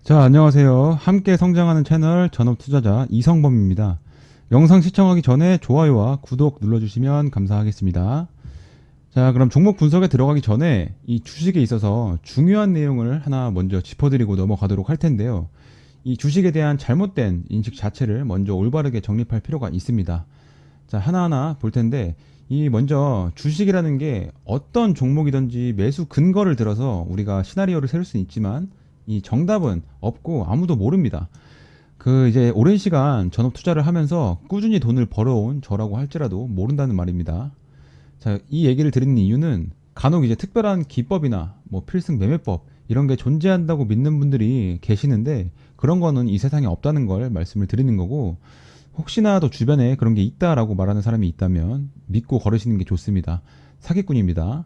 자, 안녕하세요. 함께 성장하는 채널 전업투자자 이성범입니다. 영상 시청하기 전에 좋아요와 구독 눌러주시면 감사하겠습니다. 자, 그럼 종목 분석에 들어가기 전에 이 주식에 있어서 중요한 내용을 하나 먼저 짚어드리고 넘어가도록 할 텐데요. 이 주식에 대한 잘못된 인식 자체를 먼저 올바르게 정립할 필요가 있습니다. 자, 하나하나 볼 텐데, 이 먼저 주식이라는 게 어떤 종목이든지 매수 근거를 들어서 우리가 시나리오를 세울 수는 있지만 이 정답은 없고 아무도 모릅니다. 그 이제 오랜 시간 전업 투자를 하면서 꾸준히 돈을 벌어온 저라고 할지라도 모른다는 말입니다. 자, 이 얘기를 드리는 이유는 간혹 이제 특별한 기법이나 뭐 필승 매매법 이런 게 존재한다고 믿는 분들이 계시는데 그런 거는 이 세상에 없다는 걸 말씀을 드리는 거고, 혹시나 더 주변에 그런 게 있다라고 말하는 사람이 있다면 믿고 걸으시는 게 좋습니다. 사기꾼입니다.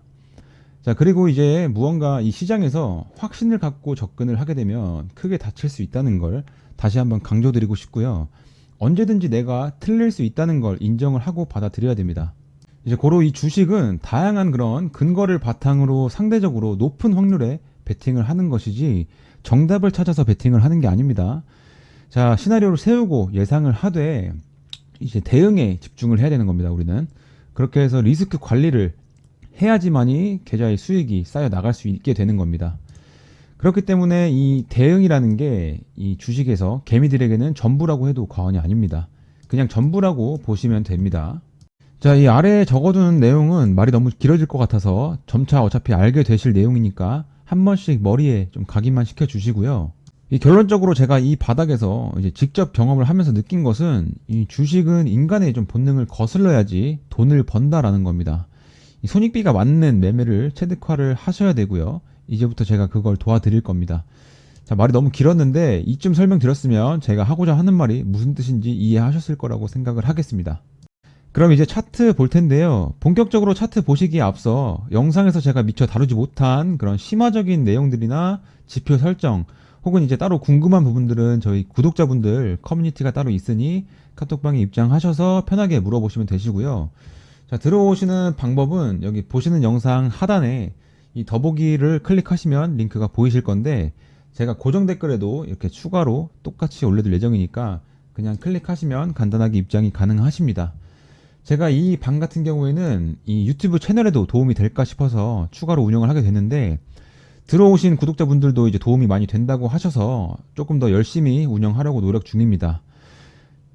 자, 그리고 이제 무언가 이 시장에서 확신을 갖고 접근을 하게 되면 크게 다칠 수 있다는 걸 다시 한번 강조드리고 싶고요. 언제든지 내가 틀릴 수 있다는 걸 인정을 하고 받아들여야 됩니다. 이제 고로 이 주식은 다양한 그런 근거를 바탕으로 상대적으로 높은 확률에 베팅을 하는 것이지 정답을 찾아서 베팅을 하는 게 아닙니다. 자, 시나리오를 세우고 예상을 하되 이제 대응에 집중을 해야 되는 겁니다, 우리는. 그렇게 해서 리스크 관리를 해야지만이 계좌의 수익이 쌓여 나갈 수 있게 되는 겁니다. 그렇기 때문에 이 대응이라는 게 이 주식에서 개미들에게는 전부라고 해도 과언이 아닙니다. 그냥 전부라고 보시면 됩니다. 자, 이 아래에 적어두는 내용은 말이 너무 길어질 것 같아서 점차 어차피 알게 되실 내용이니까 한 번씩 머리에 좀 각인만 시켜 주시고요. 이 결론적으로 제가 이 바닥에서 이제 직접 경험을 하면서 느낀 것은 이 주식은 인간의 좀 본능을 거슬러야지 돈을 번다라는 겁니다. 이 손익비가 맞는 매매를 체득화를 하셔야 되고요. 이제부터 제가 그걸 도와드릴 겁니다. 자, 말이 너무 길었는데 이쯤 설명드렸으면 제가 하고자 하는 말이 무슨 뜻인지 이해하셨을 거라고 생각을 하겠습니다. 그럼 이제 차트 볼 텐데요. 본격적으로 차트 보시기에 앞서 영상에서 제가 미처 다루지 못한 그런 심화적인 내용들이나 지표 설정 혹은 이제 따로 궁금한 부분들은 저희 구독자분들 커뮤니티가 따로 있으니 카톡방에 입장하셔서 편하게 물어보시면 되시고요. 자, 들어오시는 방법은 여기 보시는 영상 하단에 이 더보기를 클릭하시면 링크가 보이실 건데, 제가 고정 댓글에도 이렇게 추가로 똑같이 올려둘 예정이니까 그냥 클릭하시면 간단하게 입장이 가능하십니다. 제가 이 방 같은 경우에는 이 유튜브 채널에도 도움이 될까 싶어서 추가로 운영을 하게 됐는데, 들어오신 구독자분들도 이제 도움이 많이 된다고 하셔서 조금 더 열심히 운영하려고 노력 중입니다.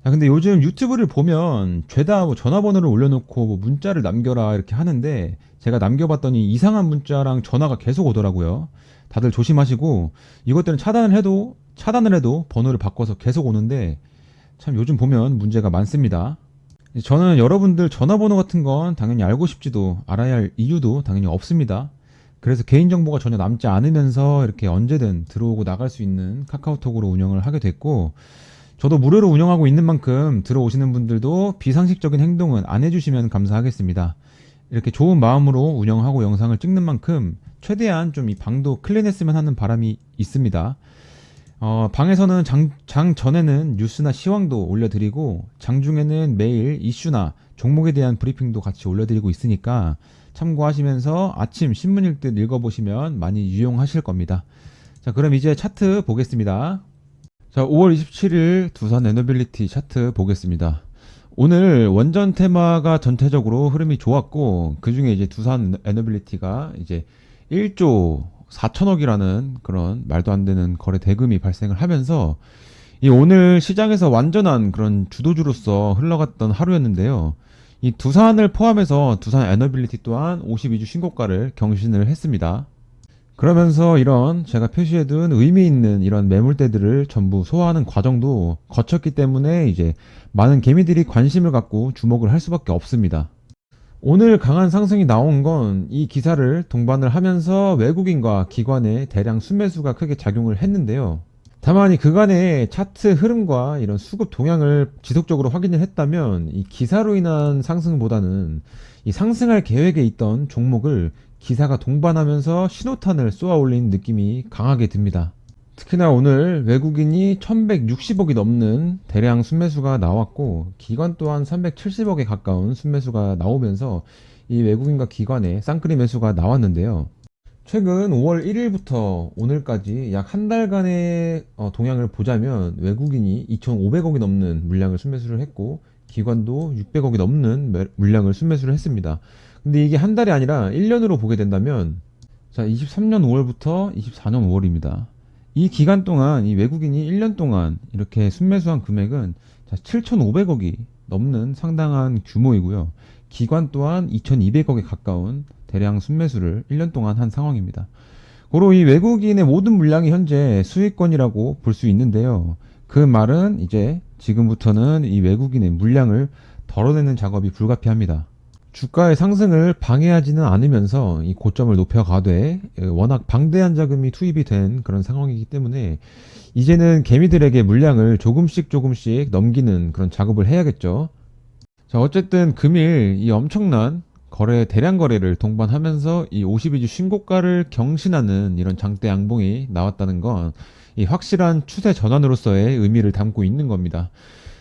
자, 근데 요즘 유튜브를 보면 죄다 뭐 전화번호를 올려놓고 뭐 문자를 남겨라 이렇게 하는데, 제가 남겨봤더니 이상한 문자랑 전화가 계속 오더라고요. 다들 조심하시고, 이것들은 차단을 해도 번호를 바꿔서 계속 오는데 참 요즘 보면 문제가 많습니다. 저는 여러분들 전화번호 같은 건 당연히 알고 싶지도 알아야 할 이유도 당연히 없습니다. 그래서 개인정보가 전혀 남지 않으면서 이렇게 언제든 들어오고 나갈 수 있는 카카오톡으로 운영을 하게 됐고, 저도 무료로 운영하고 있는 만큼 들어오시는 분들도 비상식적인 행동은 안 해주시면 감사하겠습니다. 이렇게 좋은 마음으로 운영하고 영상을 찍는 만큼 최대한 좀 이 방도 클린했으면 하는 바람이 있습니다. 방에서는 장 전에는 뉴스나 시황도 올려드리고, 장중에는 매일 이슈나 종목에 대한 브리핑도 같이 올려드리고 있으니까 참고하시면서 아침 신문 읽듯 읽어보시면 많이 유용하실 겁니다. 자, 그럼 이제 차트 보겠습니다. 자, 5월 27일 두산 에너빌리티 차트 보겠습니다. 오늘 원전 테마가 전체적으로 흐름이 좋았고, 그 중에 이제 두산 에너빌리티가 이제 1조 4천억이라는 그런 말도 안 되는 거래 대금이 발생을 하면서 이 오늘 시장에서 완전한 그런 주도주로서 흘러갔던 하루였는데요. 이 두산을 포함해서 두산 에너빌리티 또한 52주 신고가를 경신을 했습니다. 그러면서 이런 제가 표시해둔 의미 있는 이런 매물대들을 전부 소화하는 과정도 거쳤기 때문에 이제 많은 개미들이 관심을 갖고 주목을 할 수밖에 없습니다. 오늘 강한 상승이 나온 건 이 기사를 동반을 하면서 외국인과 기관의 대량 순매수가 크게 작용을 했는데요. 다만 이 그간의 차트 흐름과 이런 수급 동향을 지속적으로 확인을 했다면 이 기사로 인한 상승보다는 이 상승할 계획에 있던 종목을 기사가 동반하면서 신호탄을 쏘아 올린 느낌이 강하게 듭니다. 특히나 오늘 외국인이 1160억이 넘는 대량 순매수가 나왔고, 기관 또한 370억에 가까운 순매수가 나오면서 이 외국인과 기관의 쌍끌이 매수가 나왔는데요. 최근 5월 1일부터 오늘까지 약 한 달간의 동향을 보자면 외국인이 2,500억이 넘는 물량을 순매수를 했고 기관도 600억이 넘는 물량을 순매수를 했습니다. 근데 이게 한 달이 아니라 1년으로 보게 된다면 자, 23년 5월부터 24년 5월입니다. 이 기간 동안 이 외국인이 1년 동안 이렇게 순매수한 금액은 7,500억이 넘는 상당한 규모이고요. 기관 또한 2,200억에 가까운 대량 순매수를 1년 동안 한 상황입니다. 고로 이 외국인의 모든 물량이 현재 수익권이라고 볼 수 있는데요. 그 말은 이제 지금부터는 이 외국인의 물량을 덜어내는 작업이 불가피합니다. 주가의 상승을 방해하지는 않으면서 이 고점을 높여가되 워낙 방대한 자금이 투입이 된 그런 상황이기 때문에 이제는 개미들에게 물량을 조금씩 넘기는 그런 작업을 해야겠죠. 자, 어쨌든 금일 이 엄청난 대량 거래를 동반하면서 이 52주 신고가를 경신하는 이런 장대 양봉이 나왔다는 건 이 확실한 추세 전환으로서의 의미를 담고 있는 겁니다.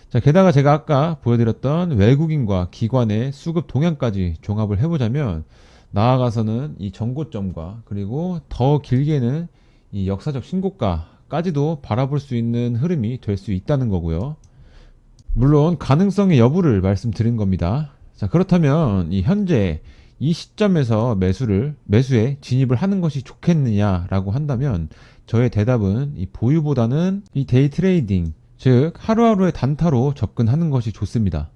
자, 게다가 제가 아까 보여드렸던 외국인과 기관의 수급 동향까지 종합을 해보자면 나아가서는 이 전고점과 그리고 더 길게는 이 역사적 신고가까지도 바라볼 수 있는 흐름이 될 수 있다는 거고요. 물론 가능성의 여부를 말씀드린 겁니다. 자, 그렇다면 이 현재 이 시점에서 매수에 진입을 하는 것이 좋겠느냐라고 한다면 저의 대답은 이 보유보다는 이 데이 트레이딩, 즉 하루하루의 단타로 접근하는 것이 좋습니다.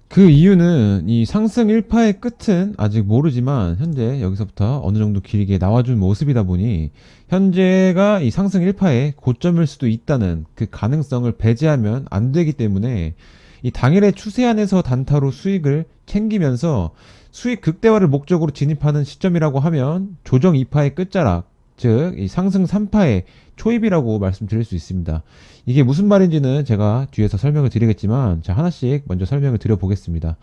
그 이유는 이 상승 1파의 끝은 아직 모르지만 현재 여기서부터 어느 정도 길게 나와준 모습이다 보니 현재가 이 상승 1파의 고점일 수도 있다는 그 가능성을 배제하면 안 되기 때문에 이 당일의 추세 안에서 단타로 수익을 챙기면서 수익 극대화를 목적으로 진입하는 시점이라고 하면 조정 2파의 끝자락, 즉 이 상승 3파의 초입이라고 말씀드릴 수 있습니다. 이게 무슨 말인지는 제가 뒤에서 설명을 드리겠지만 자, 하나씩 먼저 설명을 드려보겠습니다.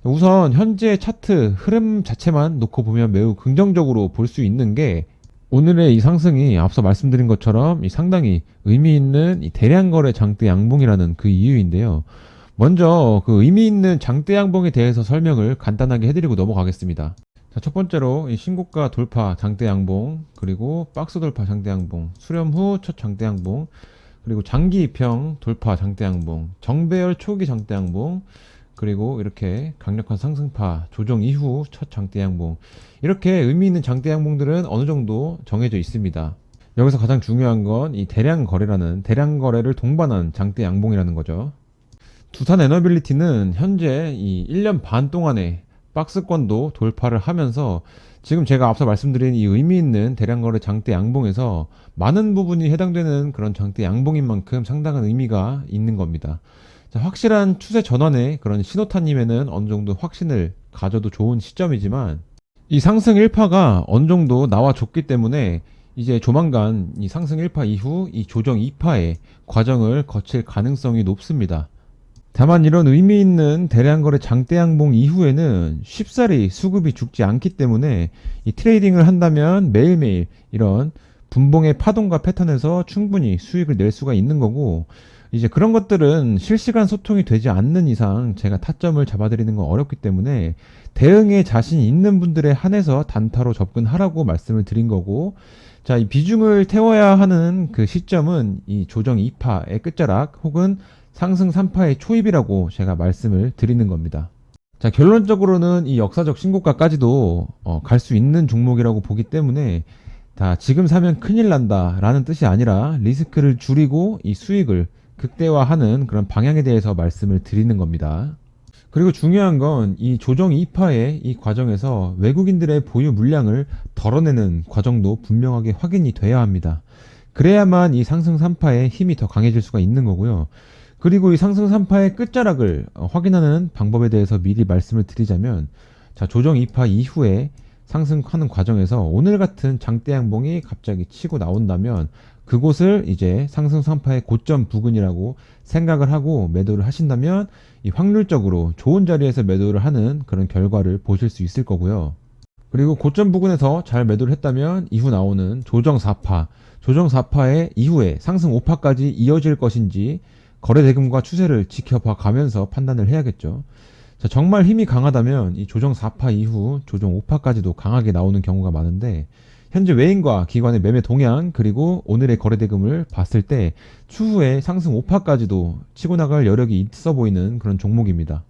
우선 현재 차트 흐름 자체만 놓고 보면 매우 긍정적으로 볼 수 있는 게 오늘의 이 상승이 앞서 말씀드린 것처럼 이 상당히 의미 있는 이 대량 거래 장대 양봉이라는 그 이유인데요. 먼저 그 의미 있는 장대 양봉에 대해서 설명을 간단하게 해드리고 넘어가겠습니다. 자, 첫 번째로 이 신고가 돌파 장대 양봉, 그리고 박스 돌파 장대 양봉, 수렴 후 첫 장대 양봉, 그리고 장기 입형 돌파 장대 양봉, 정배열 초기 장대 양봉, 그리고 이렇게 강력한 상승파 조정 이후 첫 장대 양봉, 이렇게 의미 있는 장대 양봉들은 어느 정도 정해져 있습니다. 여기서 가장 중요한 건 이 대량 거래를 동반한 장대 양봉이라는 거죠. 두산 에너빌리티는 현재 이 1년 반 동안에 박스권도 돌파를 하면서 지금 제가 앞서 말씀드린 이 의미 있는 대량거래 장대 양봉에서 많은 부분이 해당되는 그런 장대 양봉인 만큼 상당한 의미가 있는 겁니다. 자, 확실한 추세 전환의 그런 신호탄임에는 어느 정도 확신을 가져도 좋은 시점이지만 이 상승 1파가 어느 정도 나와줬기 때문에 이제 조만간 이 상승 1파 이후 이 조정 2파의 과정을 거칠 가능성이 높습니다. 다만 이런 의미 있는 대량거래 장대 양봉 이후에는 쉽사리 수급이 죽지 않기 때문에 이 트레이딩을 한다면 매일매일 이런 분봉의 파동과 패턴에서 충분히 수익을 낼 수가 있는 거고, 이제 그런 것들은 실시간 소통이 되지 않는 이상 제가 타점을 잡아드리는 건 어렵기 때문에 대응에 자신이 있는 분들에 한해서 단타로 접근하라고 말씀을 드린 거고, 자, 이 비중을 태워야 하는 그 시점은 이 조정 2파의 끝자락 혹은 상승 3파의 초입이라고 제가 말씀을 드리는 겁니다. 자, 결론적으로는 이 역사적 신고가까지도 갈 수 있는 종목이라고 보기 때문에 다 지금 사면 큰일 난다 라는 뜻이 아니라 리스크를 줄이고 이 수익을 극대화하는 그런 방향에 대해서 말씀을 드리는 겁니다. 그리고 중요한 건 이 조정 2파의 이 과정에서 외국인들의 보유 물량을 덜어내는 과정도 분명하게 확인이 돼야 합니다. 그래야만 이 상승 3파의 힘이 더 강해질 수가 있는 거고요. 그리고 이 상승 3파의 끝자락을 확인하는 방법에 대해서 미리 말씀을 드리자면, 자, 조정 2파 이후에 상승하는 과정에서 오늘 같은 장대 양봉이 갑자기 치고 나온다면 그곳을 이제 상승 3파의 고점 부근이라고 생각을 하고 매도를 하신다면 이 확률적으로 좋은 자리에서 매도를 하는 그런 결과를 보실 수 있을 거고요. 그리고 고점 부근에서 잘 매도를 했다면 이후 나오는 조정 4파의 이후에 상승 5파까지 이어질 것인지 거래 대금과 추세를 지켜봐 가면서 판단을 해야겠죠. 자, 정말 힘이 강하다면 이 조정 4파 이후 조정 5파까지도 강하게 나오는 경우가 많은데 현재 외인과 기관의 매매 동향 그리고 오늘의 거래 대금을 봤을 때 추후에 상승 5파까지도 치고 나갈 여력이 있어 보이는 그런 종목입니다.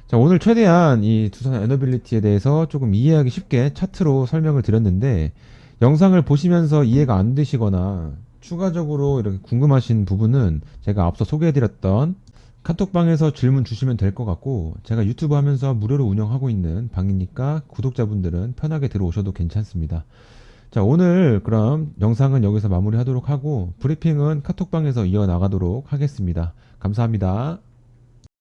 자, 오늘 최대한 이 두산 에너빌리티에 대해서 조금 이해하기 쉽게 차트로 설명을 드렸는데 영상을 보시면서 이해가 안 되시거나 추가적으로 이렇게 궁금하신 부분은 제가 앞서 소개해드렸던 카톡방에서 질문 주시면 될 것 같고 제가 유튜브 하면서 무료로 운영하고 있는 방이니까 구독자분들은 편하게 들어오셔도 괜찮습니다. 자, 오늘 그럼 영상은 여기서 마무리하도록 하고 브리핑은 카톡방에서 이어나가도록 하겠습니다. 감사합니다.